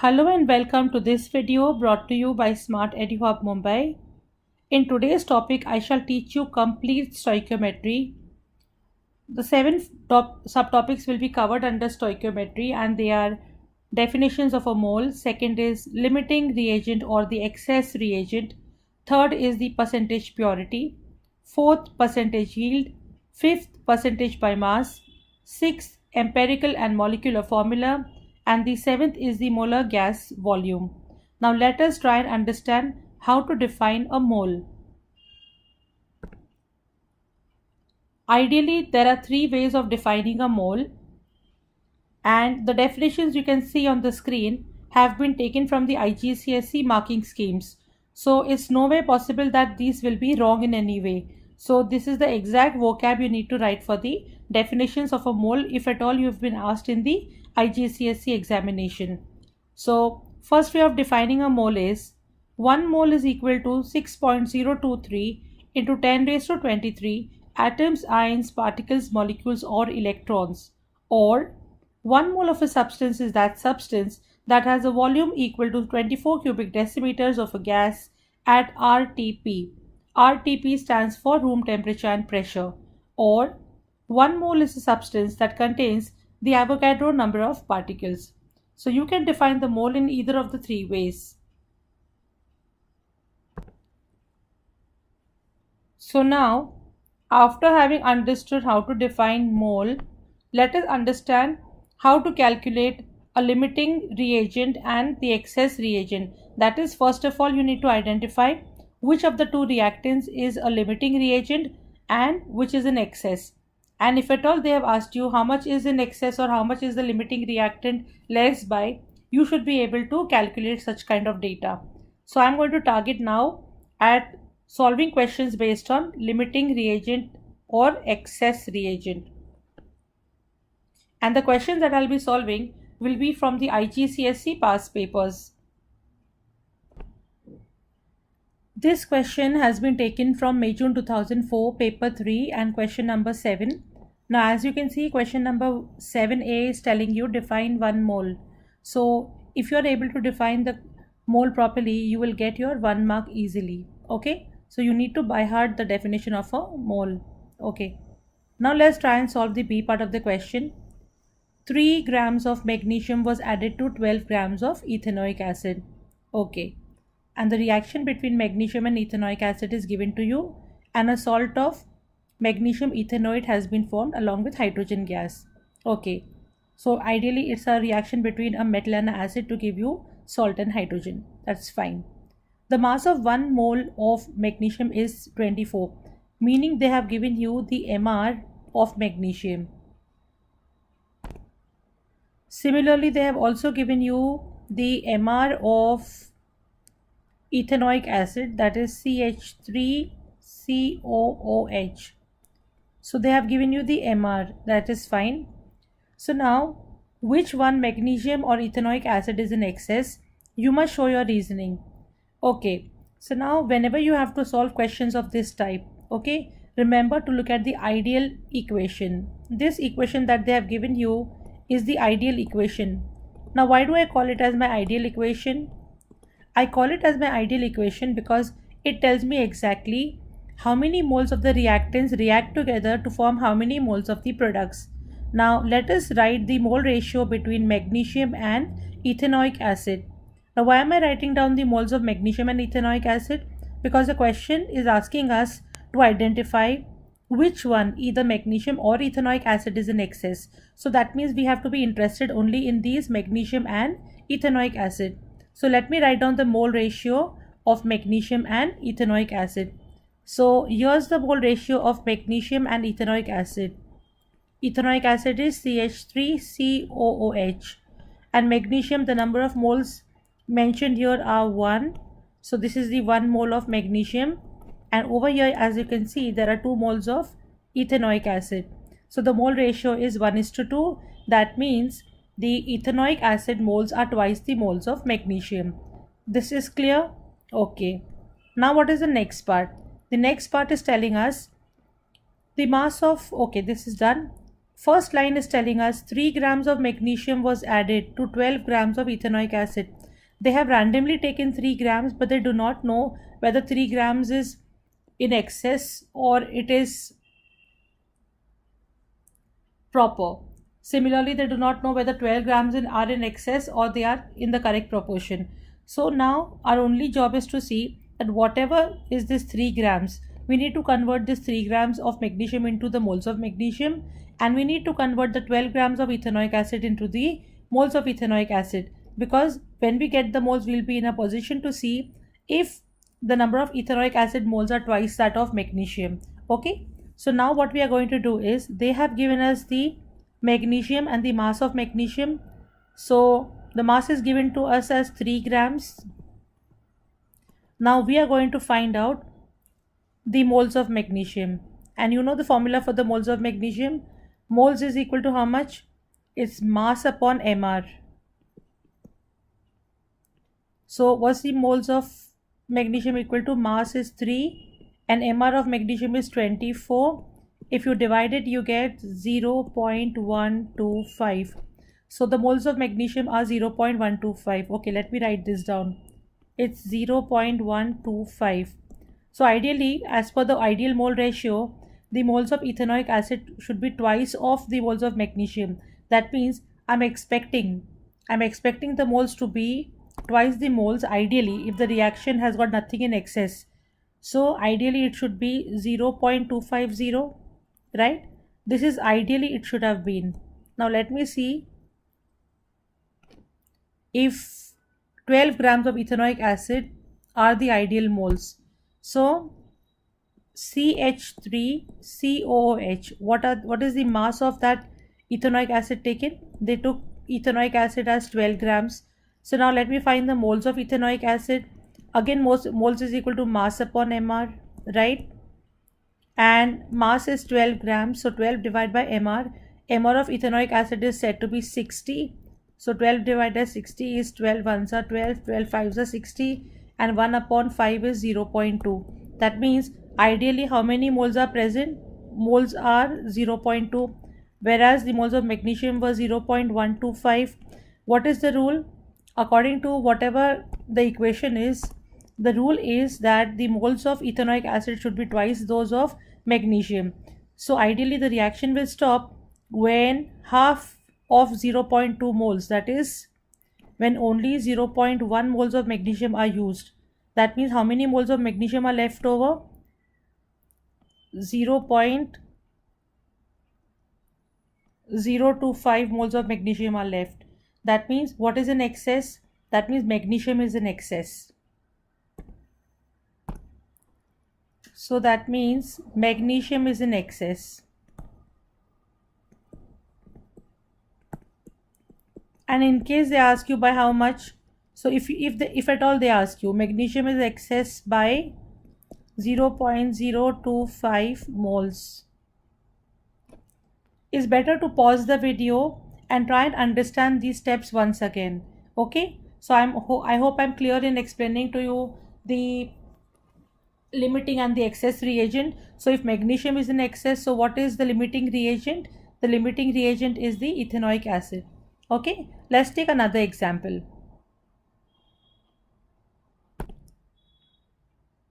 Hello and welcome to this video brought to you by Smart EduHub Mumbai. In today's topic, I shall teach you complete stoichiometry. The seven subtopics will be covered under stoichiometry and they are definitions of a mole. Second is limiting reagent or the excess reagent. Third is the percentage purity. Fourth, percentage yield. Fifth, percentage by mass. Sixth, empirical and molecular formula. And the seventh is the molar gas volume. Now let us try and understand how to define a mole. Ideally, there are three ways of defining a mole, and the definitions you can see on the screen have been taken from the IGCSE marking schemes. So it's no way possible that these will be wrong in any way. So this is the exact vocab you need to write for the definitions of a mole if at all you have been asked in the IGCSE examination. So first way of defining a mole is 1 mole is equal to 6.023 into 10 raised to 23 atoms, ions, particles, molecules or electrons, or 1 mole of a substance is that substance that has a volume equal to 24 cubic decimeters of a gas at RTP. RTP stands for room temperature and pressure. Or 1 mole is a substance that contains the Avogadro number of particles. So you can define the mole in either of the three ways. So now, after having understood how to define mole, let us understand how to calculate a limiting reagent and the excess reagent. That is, first of all, you need to identify which of the two reactants is a limiting reagent and which is an excess. And if at all they have asked you how much is in excess or how much is the limiting reactant less by, you should be able to calculate such kind of data. So I'm going to target now at solving questions based on limiting reagent or excess reagent. And the questions that I'll be solving will be from the IGCSE past papers. This question has been taken from May June 2004 paper 3 and question number 7. Now as you can see, question number 7a is telling you define 1 mole. So if you are able to define the mole properly, you will get your 1 mark easily. Okay, so you need to by heart the definition of a mole. Okay, now let's try and solve the B part of the question. 3 grams of magnesium was added to 12 grams of ethanoic acid. Okay, and the reaction between magnesium and ethanoic acid is given to you, and a salt of magnesium ethanoate has been formed along with hydrogen gas. Okay, so ideally it's a reaction between a metal and an acid to give you salt and hydrogen. That's fine. The mass of 1 mole of magnesium is 24, meaning they have given you the MR of magnesium. Similarly, they have also given you the MR of ethanoic acid, that is CH3COOH. So they have given you the MR, that is fine. So now, which one, magnesium or ethanoic acid, is in excess? You must show your reasoning. Okay, so now whenever you have to solve questions of this type, okay, remember to look at the ideal equation. This equation that they have given you is the ideal equation. Now why do I call it as my ideal equation? I call it as my ideal equation because it tells me exactly how many moles of the reactants react together to form how many moles of the products. Now let us write the mole ratio between magnesium and ethanoic acid. Now why am I writing down the moles of magnesium and ethanoic acid? Because the question is asking us to identify which one, either magnesium or ethanoic acid, is in excess. So that means we have to be interested only in these magnesium and ethanoic acid. So let me write down the mole ratio of magnesium and ethanoic acid. So here's the mole ratio of magnesium and ethanoic acid. Ethanoic acid is CH3COOH, and magnesium, the number of moles mentioned here are 1. So this is the 1 mole of magnesium, and over here as you can see there are 2 moles of ethanoic acid. So the mole ratio is 1:2. That means the ethanoic acid moles are twice the moles of magnesium. This is clear? Okay. Now what is the next part? The next part is telling us the mass of, okay, this is done. First line is telling us 3 grams of magnesium was added to 12 grams of ethanoic acid. They have randomly taken 3 grams, but they do not know whether 3 grams is in excess or it is proper. Similarly, they do not know whether 12 grams are in excess or they are in the correct proportion. So now our only job is to see that whatever is this 3 grams, we need to convert this 3 grams of magnesium into the moles of magnesium, and we need to convert the 12 grams of ethanoic acid into the moles of ethanoic acid, because when we get the moles, we'll be in a position to see if the number of ethanoic acid moles are twice that of magnesium. Okay, so now what we are going to do is, they have given us the magnesium and the mass of magnesium. So the mass is given to us as 3 grams. Now we are going to find out the moles of magnesium, and you know the formula for the moles of magnesium. Moles is equal to how much? It's mass upon mR. So what's the moles of magnesium equal to? Mass is 3 and mR of magnesium is 24. If you divide it, you get 0.125. So the moles of magnesium are 0.125. Okay, let me write this down. It's 0.125. So ideally, as per the ideal mole ratio, the moles of ethanoic acid should be twice of the moles of magnesium. That means I'm expecting the moles to be twice the moles, ideally, if the reaction has got nothing in excess. So ideally it should be 0.250, right? This is ideally it should have been. Now let me see if 12 grams of ethanoic acid are the ideal moles. So CH3COOH, what is the mass of that ethanoic acid taken? They took ethanoic acid as 12 grams. So now let me find the moles of ethanoic acid. Again, moles is equal to mass upon mR, right? And mass is 12 grams, so 12 divided by mR. mR of ethanoic acid is said to be 60. So 12 divided by 60 is 12 ones are 12, 12 fives are 60, and 1 upon 5 is 0.2. That means ideally how many moles are present? Moles are 0.2, whereas the moles of magnesium were 0.125. What is the rule? According to whatever the equation is, the rule is that the moles of ethanoic acid should be twice those of magnesium. So ideally the reaction will stop when half of 0.2 moles, that is when only 0.1 moles of magnesium are used. That means how many moles of magnesium are left over? 0.025 moles of magnesium are left. That means what is in excess? That means magnesium is in excess. So that means magnesium is in excess. And in case they ask you by how much, so if at all they ask you, magnesium is excess by 0.025 moles. It's better to pause the video and try and understand these steps once again. Okay, so I hope I'm clear in explaining to you the limiting and the excess reagent. So if magnesium is in excess, so what is the limiting reagent? The limiting reagent is the ethanoic acid. Okay, let's take another example.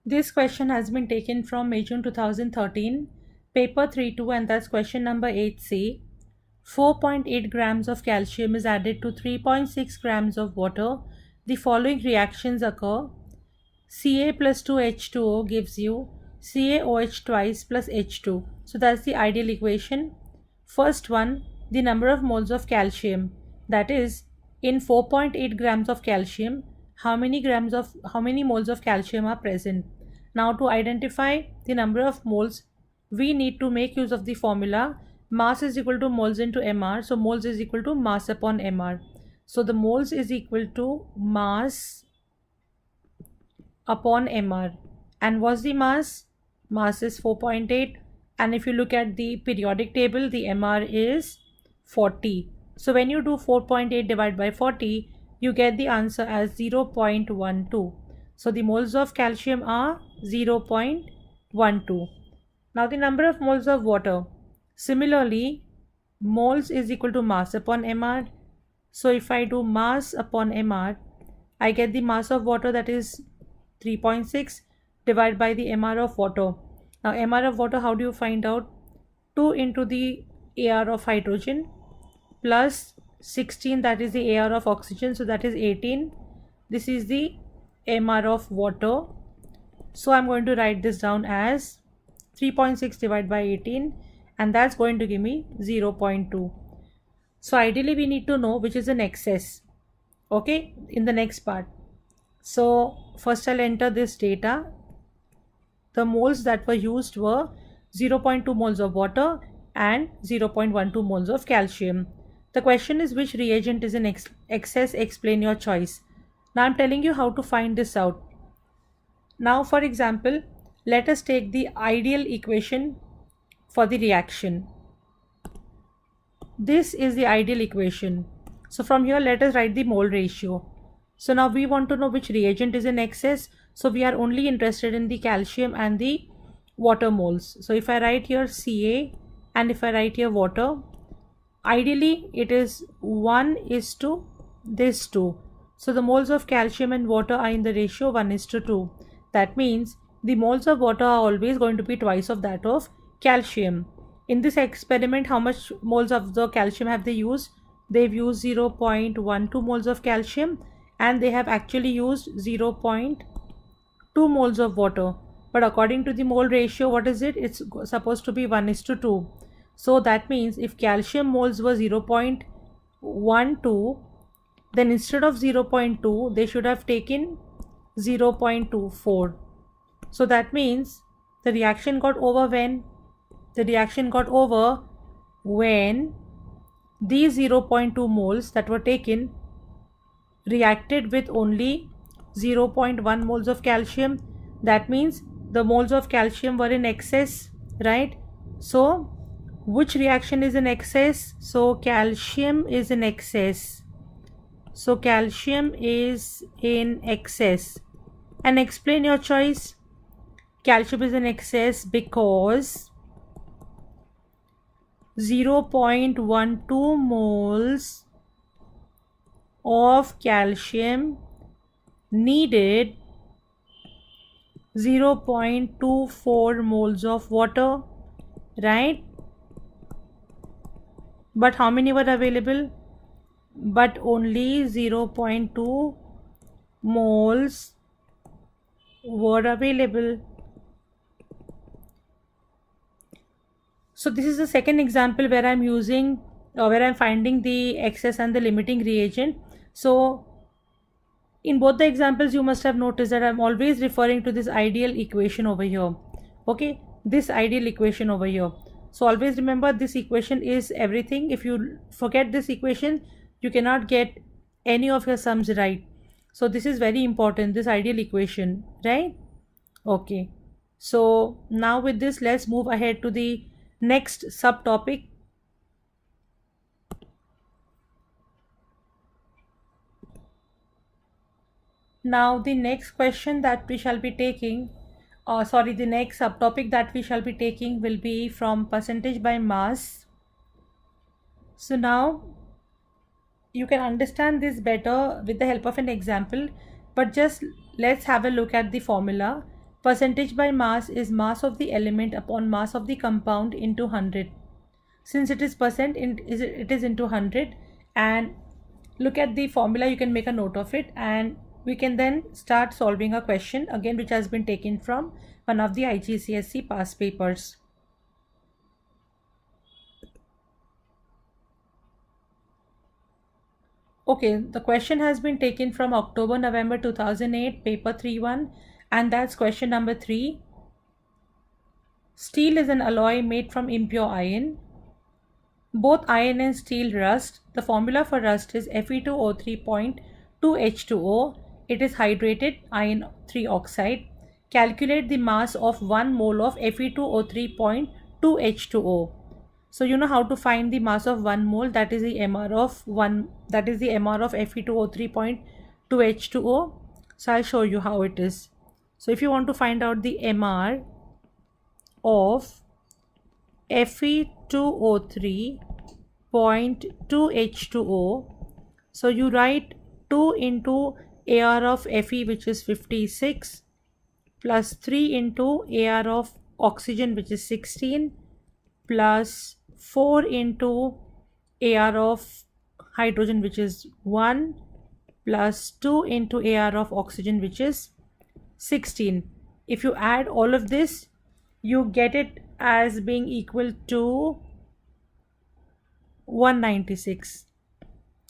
This question has been taken from May June 2013, paper 3-2, and that's question number 8C. 4.8 grams of calcium is added to 3.6 grams of water. The following reactions occur. Ca plus 2H2O gives you CaOH twice plus H2. So that's the ideal equation. First one, the number of moles of calcium, that is in 4.8 grams of calcium, how many moles of calcium are present. Now to identify the number of moles, we need to make use of the formula mass is equal to moles into mR. So moles is equal to mass upon mR. So the moles is equal to mass upon mR. And what's the mass? Mass is 4.8, and if you look at the periodic table, the mR is 40. So when you do 4.8 divided by 40, you get the answer as 0.12. So the moles of calcium are 0.12. Now the number of moles of water. Similarly, moles is equal to mass upon mR. So if I do mass upon mR, I get the mass of water, that is 3.6, divided by the mR of water. Now mR of water, how do you find out? 2 into the AR of hydrogen plus 16, that is the AR of oxygen, so that is 18. This is the mR of water. So I'm going to write this down as 3.6 divided by 18, and that's going to give me 0.2. So ideally we need to know which is in excess, okay, in the next part. So first I'll enter this data. The moles that were used were 0.2 moles of water and 0.12 moles of calcium. The question is, which reagent is in excess? Explain your choice. Now I'm telling you how to find this out. Now for example, let us take the ideal equation for the reaction. This is the ideal equation. So from here let us write the mole ratio. So now we want to know which reagent is in excess. So we are only interested in the calcium and the water moles. So if I write here Ca and if I write here water, ideally it is 1 is to this 2. So the moles of calcium and water are in the ratio 1 is to 2. That means the moles of water are always going to be twice of that of calcium. In this experiment, how much moles of the calcium have they used? They've used 0.12 moles of calcium, and they have actually used 0.2 moles of water. But according to the mole ratio, what is it? It's supposed to be 1 is to 2. So that means if calcium moles were 0.12, then instead of 0.2, they should have taken 0.24. So that means the reaction got over when? The reaction got over when these 0.2 moles that were taken reacted with only 0.1 moles of calcium. That means the moles of calcium were in excess, right? So which reaction is in excess? So calcium is in excess. So calcium is in excess. And explain your choice. Calcium is in excess because 0.12 moles of calcium needed 0.24 moles of water, right? But how many were available? But only 0.2 moles were available. So this is the second example where I'm using where I'm finding the excess and the limiting reagent. So in both the examples you must have noticed that I'm always referring to this ideal equation over here. Okay, this ideal equation over here. So always remember, this equation is everything. If you forget this equation, you cannot get any of your sums right. So this is very important, this ideal equation, right? Okay, so now with this, let's move ahead to the next subtopic. Now the next question that we shall be taking, the next subtopic that we shall be taking will be from percentage by mass. So now you can understand this better with the help of an example, but just let's have a look at the formula. Percentage by mass is mass of the element upon mass of the compound into 100. Since it is percent, it is into 100, and look at the formula, you can make a note of it, and we can then start solving a question again which has been taken from one of the IGCSE past papers. Okay, the question has been taken from October-November 2008, paper 3-1, and that's question number 3. Steel is an alloy made from impure iron. Both iron and steel rust. The formula for rust is Fe2O3.2H2O. It is hydrated iron 3 oxide. Calculate the mass of 1 mole of Fe2O3.2H2O. So you know how to find the mass of 1 mole, that is the MR of Fe2O3.2H2O. So I'll show you how it is. So if you want to find out the MR of Fe2O3 0.2H2O. So you write 2 into AR of Fe, which is 56, plus 3 into AR of oxygen, which is 16, plus 4 into AR of hydrogen, which is 1, plus 2 into AR of oxygen, which is 16. If you add all of this, you get it as being equal to 196.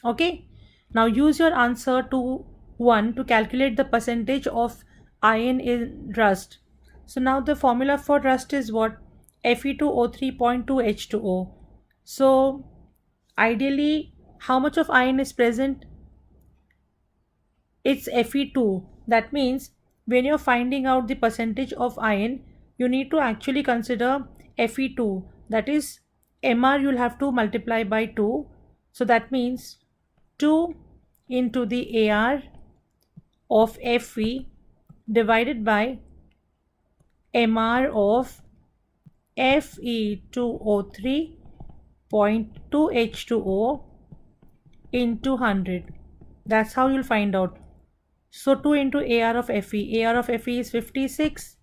Okay, now use your answer to 1 to calculate the percentage of iron in rust. So now the formula for rust is what? Fe2O3.2H2O. So ideally, how much of iron is present? It's Fe2. That means when you're finding out the percentage of iron, you need to actually consider Fe2. That is, Mr you'll have to multiply by 2. So that means 2 into the AR of Fe divided by Mr of Fe2O3.2H2O into 100. That's how you'll find out. So 2 into AR of Fe. AR of Fe is 56.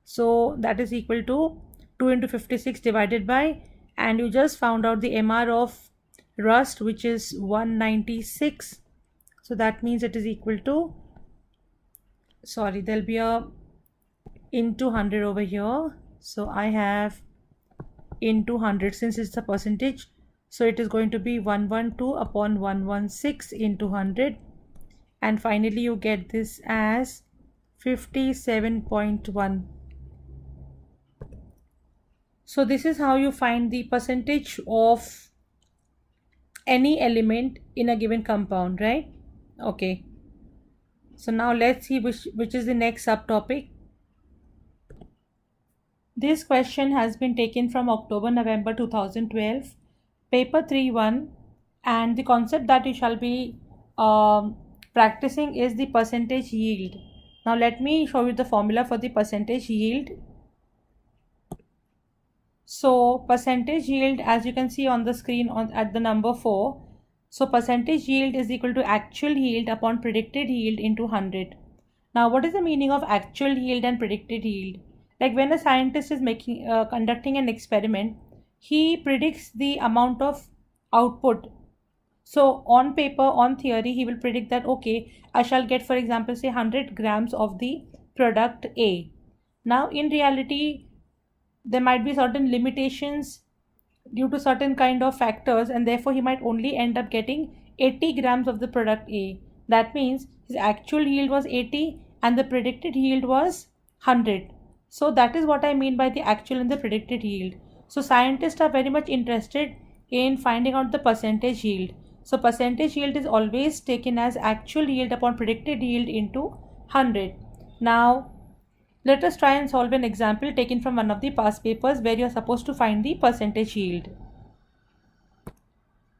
So that is equal to 2 into 56 divided by, and you just found out the Mr of rust, which is 196. So that means it is equal to, sorry, there'll be a into 100 over here. So I have into 100 since it's a percentage. So it is going to be 112 upon 116 into 100. And finally you get this as 57.1. So this is how you find the percentage of any element in a given compound, right? Okay. So now let's see which is the next subtopic. This question has been taken from October-November 2012, paper 3-1, and the concept that you shall be practicing is the percentage yield. Now let me show you the formula for the percentage yield. So percentage yield, as you can see on the screen at the number 4. So percentage yield is equal to actual yield upon predicted yield into 100. Now what is the meaning of actual yield and predicted yield? Like when a scientist is conducting an experiment, he predicts the amount of output. So on paper, on theory, he will predict that, okay, I shall get, for example, say 100 grams of the product A. Now in reality, there might be certain limitations due to certain kind of factors, and therefore he might only end up getting 80 grams of the product A. That means his actual yield was 80 and the predicted yield was 100. So that is what I mean by the actual and the predicted yield. So scientists are very much interested in finding out the percentage yield. So percentage yield is always taken as actual yield upon predicted yield into 100. Now let us try and solve an example taken from one of the past papers where you are supposed to find the percentage yield.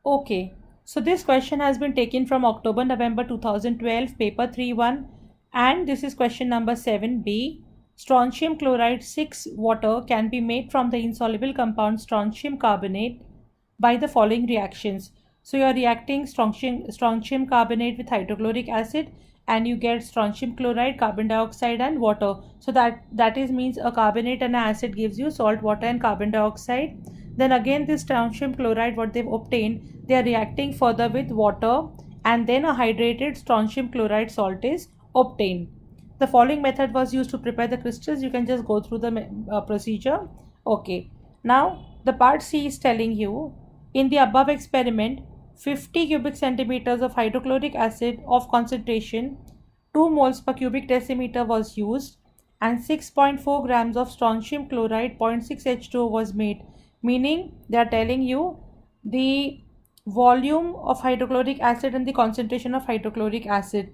Okay, so this question has been taken from October-November 2012, paper 3-1, and this is question number 7b. Strontium chloride 6 water can be made from the insoluble compound strontium carbonate by the following reactions. So you are reacting strontium carbonate with hydrochloric acid, and you get strontium chloride, carbon dioxide and water. So that means a carbonate and an acid gives you salt, water and carbon dioxide. Then again this strontium chloride, what they've obtained, they are reacting further with water, and then a hydrated strontium chloride salt is obtained. The following method was used to prepare the crystals. You can just go through the procedure. Okay, now the part C is telling you, in the above experiment, 50 cubic centimeters of hydrochloric acid of concentration 2 moles per cubic decimeter was used, and 6.4 grams of strontium chloride 0.6 H2O was made. Meaning they are telling you the volume of hydrochloric acid and the concentration of hydrochloric acid.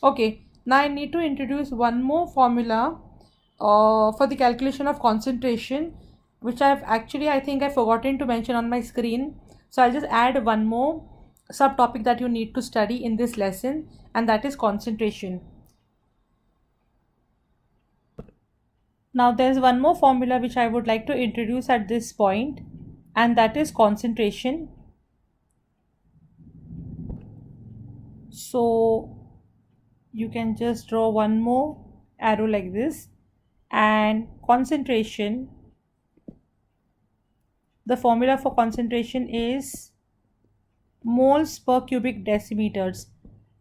Okay, now I need to introduce one more formula for the calculation of concentration, which I think I've forgotten to mention on my screen. So I'll just add one more subtopic that you need to study in this lesson, and that is concentration. Now there's one more formula which I would like to introduce at this point, and that is concentration. So you can just draw one more arrow like this, and concentration, the formula for concentration is moles per cubic decimeters.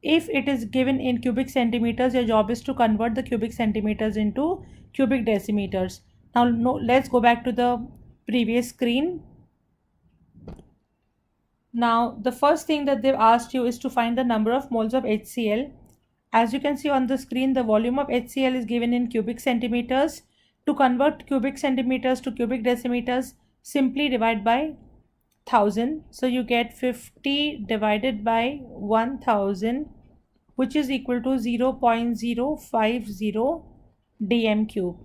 If it is given in cubic centimeters, your job is to convert the cubic centimeters into cubic decimeters. Now no, let's go back to the previous screen. Now the first thing that they've asked you is to find the number of moles of HCl. As you can see on the screen, the volume of HCl is given in cubic centimeters. To convert cubic centimeters to cubic decimeters, simply divide by 1000. So you get 50 divided by 1000, which is equal to 0.050 dm cube.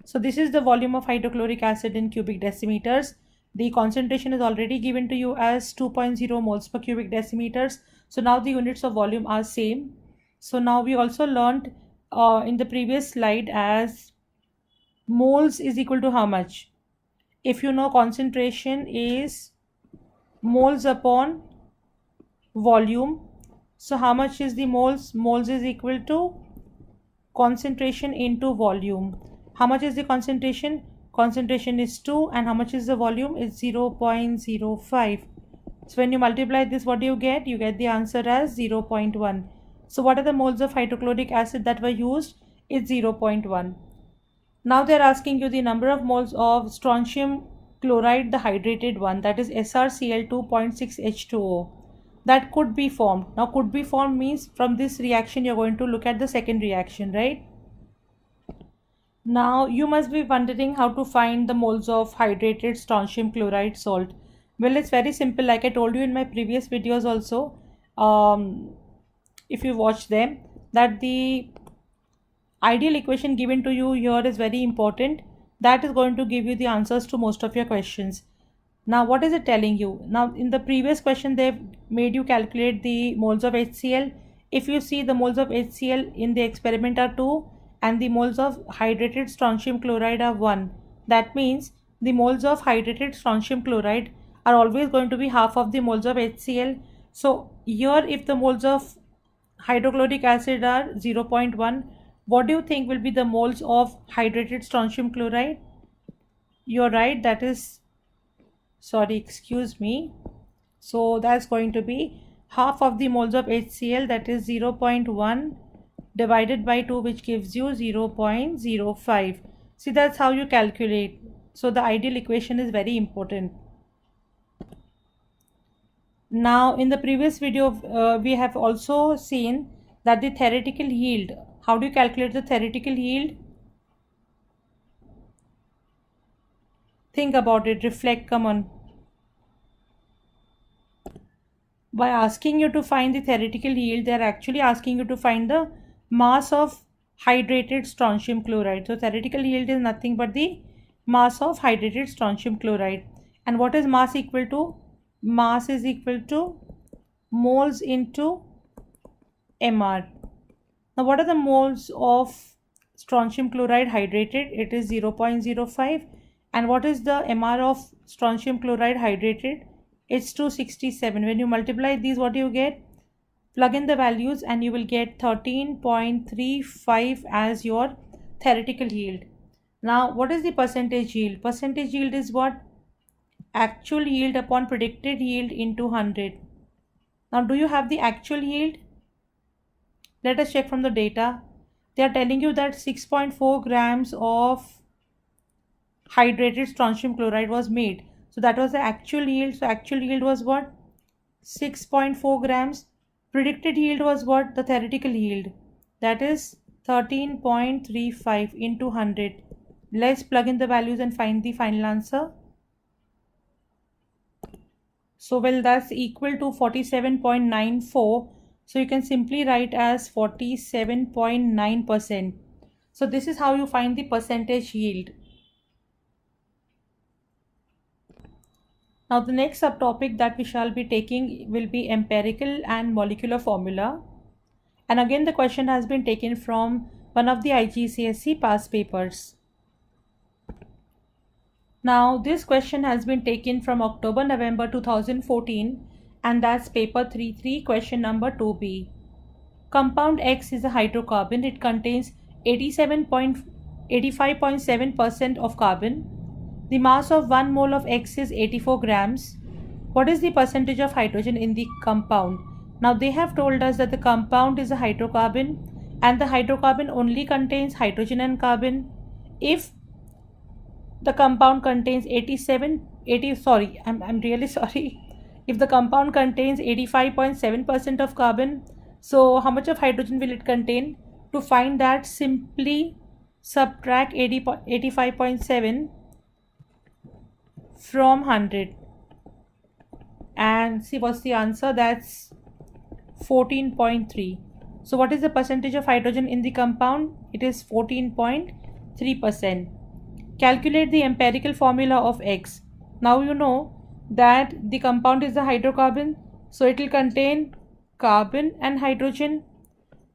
So this is the volume of hydrochloric acid in cubic decimeters. The concentration is already given to you as 2.0 moles per cubic decimeters. So now the units of volume are same. So now we also learned in the previous slide as moles is equal to how much? If you know concentration is moles upon volume, so how much is the moles? Moles is equal to concentration into volume. How much is the concentration? Concentration is 2, and how much is the volume? It's 0.05. So when you multiply this, what do you get? You get the answer as 0.1. So what are the moles of hydrochloric acid that were used? It's 0.1. Now they're asking you the number of moles of strontium chloride, the hydrated one, that is SrCl2.6H2O, that could be formed. Now could be formed means from this reaction you're going to look at the second reaction, right? Now you must be wondering how to find the moles of hydrated strontium chloride salt. Well, it's very simple, like I told you in my previous videos also, if you watch them, that the ideal equation given to you here is very important. That is going to give you the answers to most of your questions. Now what is it telling you? Now in the previous question they've made you calculate the moles of HCl. If you see, the moles of HCl in the experiment are 2 and the moles of hydrated strontium chloride are 1. That means the moles of hydrated strontium chloride are always going to be half of the moles of HCl. So here if the moles of hydrochloric acid are 0.1, what do you think will be the moles of hydrated strontium chloride? You're right, that is, sorry, excuse me. So that's going to be half of the moles of HCl, that is 0.1 divided by 2, which gives you 0.05. See, that's how you calculate. So the ideal equation is very important. Now in the previous video we have also seen that the theoretical yield, how do you calculate the theoretical yield? Think about it, reflect, come on. By asking you to find the theoretical yield, they are actually asking you to find the mass of hydrated strontium chloride. So theoretical yield is nothing but the mass of hydrated strontium chloride. And what is mass equal to? Mass is equal to moles into mR. Now what are the moles of strontium chloride hydrated? It is 0.05. And what is the mR of strontium chloride hydrated? It's 267. When you multiply these, what do you get? Plug in the values and you will get 13.35 as your theoretical yield. Now what is the percentage yield? Percentage yield is what? Actual yield upon predicted yield into 100. Now do you have the actual yield? Let us check from the data. They are telling you that 6.4 grams of hydrated strontium chloride was made. So that was the actual yield. So actual yield was what? 6.4 grams. Predicted yield was what? The theoretical yield. That is 13.35 into 100. Let's plug in the values and find the final answer. So well, that's equal to 47.94. So you can simply write as 47.9%. So this is how you find the percentage yield. Now the next subtopic that we shall be taking will be empirical and molecular formula. And again the question has been taken from one of the IGCSE past papers. Now this question has been taken from October-November 2014 and that's paper 3.3 question number 2B. Compound X is a hydrocarbon. It contains 85.7% of carbon. The mass of 1 mole of X is 84 grams. What is the percentage of hydrogen in the compound? Now they have told us that the compound is a hydrocarbon and the hydrocarbon only contains hydrogen and carbon. If the compound contains 80, sorry, I'm really sorry. If the compound contains 85.7% of carbon, so how much of hydrogen will it contain? To find that, simply subtract 85.7 from 100 and see what's the answer. That's 14.3. So what is the percentage of hydrogen in the compound? It is 14.3%. Calculate the empirical formula of X. Now you know that the compound is a hydrocarbon, so it will contain carbon and hydrogen.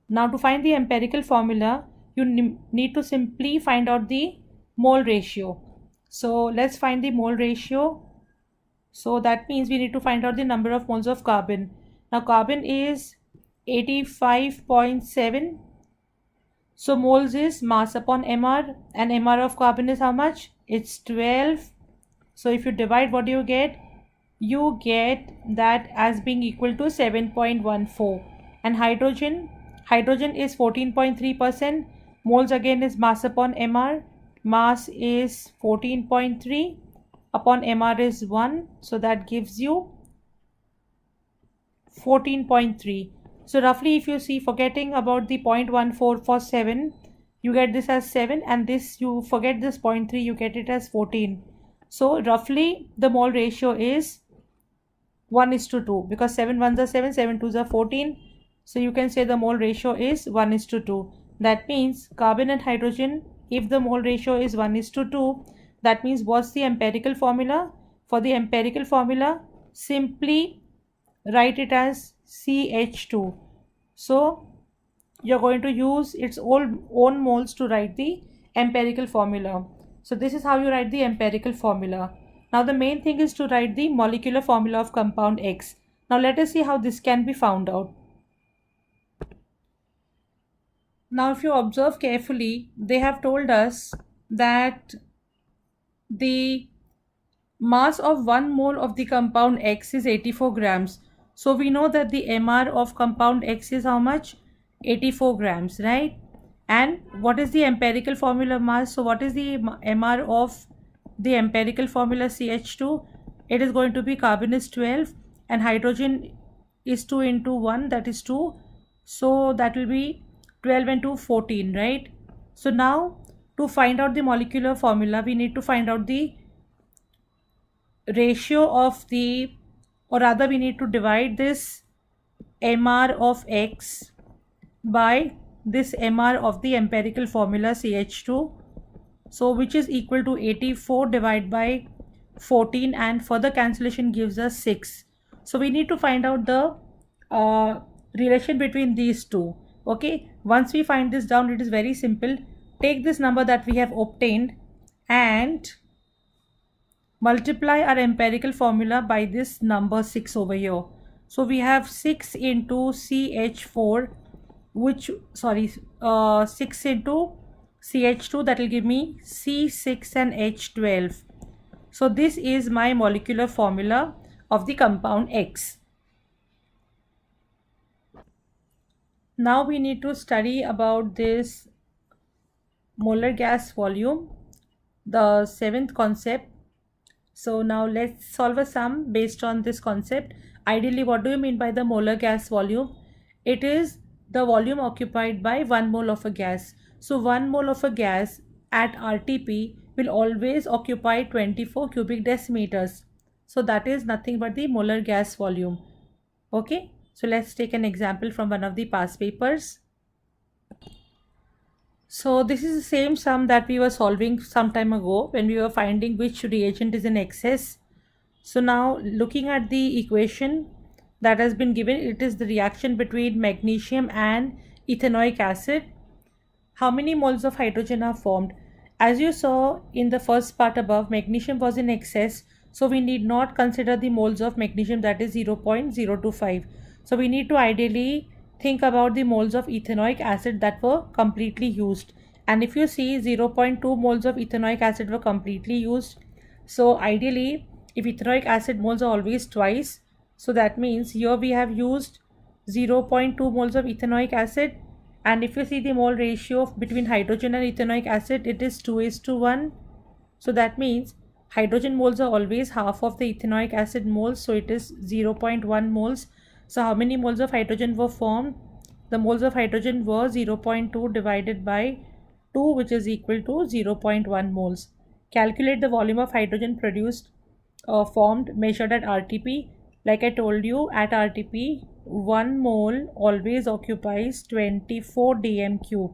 Now to find the empirical formula, you need to simply find out the mole ratio. So let's find the mole ratio. So that means we need to find out the number of moles of carbon. Now carbon is 85.7. So moles is mass upon mR, and mR of carbon is how much? It's 12. So if you divide, what do you get? You get that as being equal to 7.14. And hydrogen is 14.3%. Moles again is mass upon mR. Mass is 14.3 upon mR is 1. So that gives you 14.3. So roughly, if you see, forgetting about the 0.14 for 7, you get this as 7, and this, you forget this 0.3, you get it as 14. So roughly the mole ratio is 1:2, because 7 ones are 7, 7 twos are 14. So you can say the mole ratio is 1:2. That means carbon and hydrogen, if the mole ratio is 1:2, that means what's the empirical formula? For the empirical formula, simply write it as CH2. So you're going to use its own moles to write the empirical formula. So this is how you write the empirical formula. Now the main thing is to write the molecular formula of compound X. Now let us see how this can be found out. Now if you observe carefully, they have told us that the mass of 1 mole of the compound X is 84 grams. So we know that the MR of compound X is how much? 84 grams, right? And what is the empirical formula mass? So what is the MR of the empirical formula CH2? It is going to be carbon is 12 and hydrogen is 2 into 1, that is 2. So that will be 12 and 2, 14, right? So now to find out the molecular formula, we need to find out the ratio of the, or rather we need to divide this MR of X by this MR of the empirical formula CH2, so which is equal to 84 divided by 14, and further cancellation gives us 6. So we need to find out the relation between these two. Okay, once we find this down, it is very simple. Take this number that we have obtained and multiply our empirical formula by this number 6 over here. So we have 6 into CH4, which 6 into CH2, that will give me C6 and H12. So this is my molecular formula of the compound X. Now we need to study about this molar gas volume, the 7th concept. So now let's solve a sum based on this concept. Ideally, what do you mean by the molar gas volume? It is the volume occupied by 1 mole of a gas. So 1 mole of a gas at RTP will always occupy 24 cubic decimeters. So that is nothing but the molar gas volume. Okay, so let's take an example from one of the past papers. So this is the same sum that we were solving some time ago when we were finding which reagent is in excess. So now looking at the equation that has been given, it is the reaction between magnesium and ethanoic acid. How many moles of hydrogen are formed? As you saw in the first part above, magnesium was in excess, so we need not consider the moles of magnesium, that is 0.025. So we need to ideally think about the moles of ethanoic acid that were completely used. And if you see, 0.2 moles of ethanoic acid were completely used. So ideally, if ethanoic acid moles are always twice, so that means here we have used 0.2 moles of ethanoic acid. And if you see the mole ratio between hydrogen and ethanoic acid, it is 2:1. So that means hydrogen moles are always half of the ethanoic acid moles, so it is 0.1 moles. So how many moles of hydrogen were formed? The moles of hydrogen were 0.2 divided by 2, which is equal to 0.1 moles. Calculate the volume of hydrogen produced, formed, measured at RTP. Like I told you, at RTP, 1 mole always occupies 24 dm cube.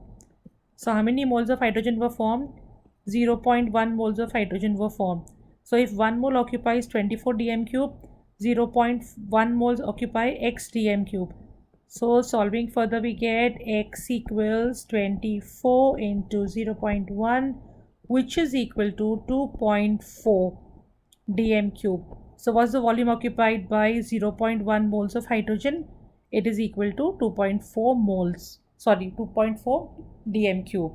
So how many moles of hydrogen were formed? 0.1 moles of hydrogen were formed. So if 1 mole occupies 24 dm cube, 0.1 moles occupy x dm cube. So solving further, we get x equals 24 into 0.1, which is equal to 2.4 dm cube. So what's the volume occupied by 0.1 moles of hydrogen? It is equal to 2.4 moles, 2.4 dm cube.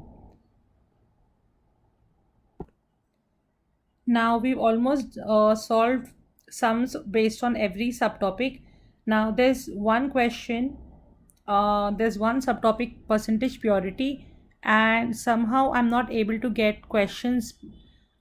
Now we've almost solved sums based on every subtopic. Now there's one question, there's one subtopic, percentage purity, and somehow I'm not able to get questions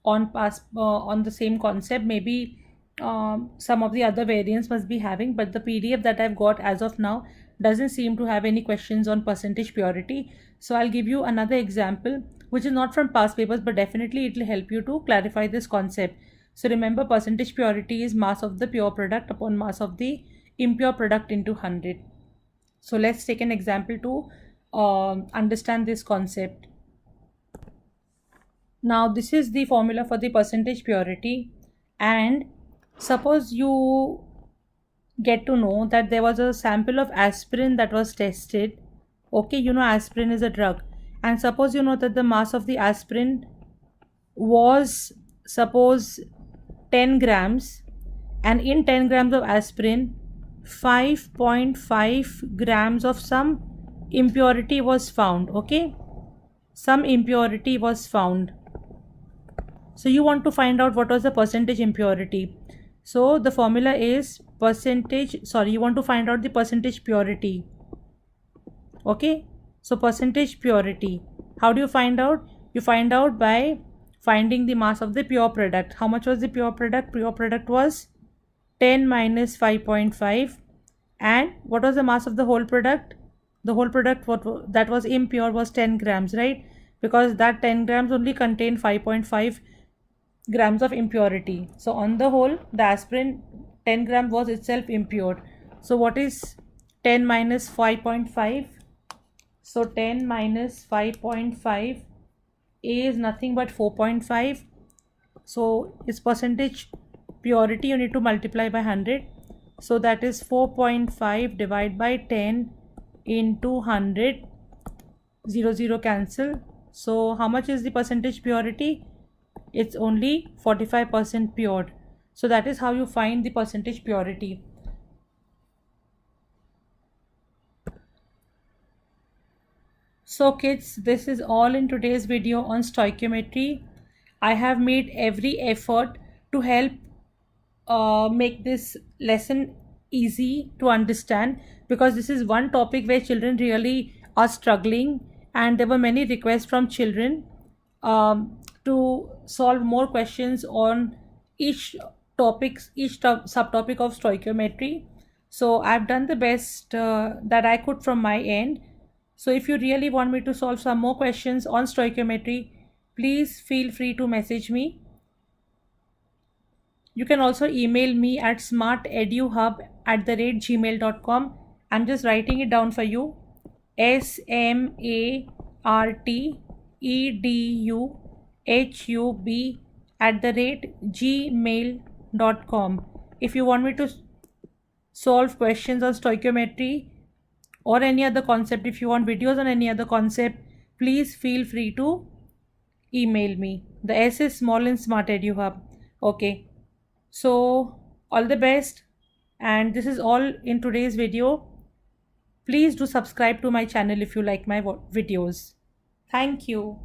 on the same concept. Maybe some of the other variants must be having, but the PDF that I've got as of now doesn't seem to have any questions on percentage purity. So I'll give you another example, which is not from past papers, but definitely it will help you to clarify this concept. So remember, percentage purity is mass of the pure product upon mass of the impure product into 100. So let's take an example to understand this concept. Now this is the formula for the percentage purity, and suppose you get to know that there was a sample of aspirin that was tested. Okay, you know aspirin is a drug, and suppose you know that the mass of the aspirin was, suppose, 10 grams, and in 10 grams of aspirin 5.5 grams of some impurity was found. Okay, some impurity was found. So you want to find out what was the percentage impurity. So the formula is you want to find out the percentage purity. Okay, so percentage purity, how do you find out? You find out by finding the mass of the pure product. How much was the pure product? Pure product was 10 minus 5.5. And what was the mass of the whole product? The whole product that was impure was 10 grams, right? Because that 10 grams only contained 5.5 grams of impurity. So on the whole, the aspirin 10 grams was itself impure. So what is 10 minus 5.5? So 10 minus 5.5 is nothing but 4.5. So its percentage purity you need to multiply by 100. So that is 4.5 divided by 10 into 100. 0 cancel. So how much is the percentage purity? It's only 45% pure. So that is how you find the percentage purity. So kids, this is all in today's video on stoichiometry. I have made every effort to help make this lesson easy to understand, because this is one topic where children really are struggling, and there were many requests from children to solve more questions on each subtopic of stoichiometry. So I've done the best that I could from my end. So if you really want me to solve some more questions on stoichiometry, please feel free to message me. You can also email me at smarteduhub@gmail.com. I'm just writing it down for you. smarteduhub@gmail.com. If you want me to solve questions on stoichiometry or any other concept, if you want videos on any other concept, please feel free to email me. The S is small in Smart EduHub. Okay, so all the best, and this is all in today's video. Please do subscribe to my channel if you like my videos. Thank you.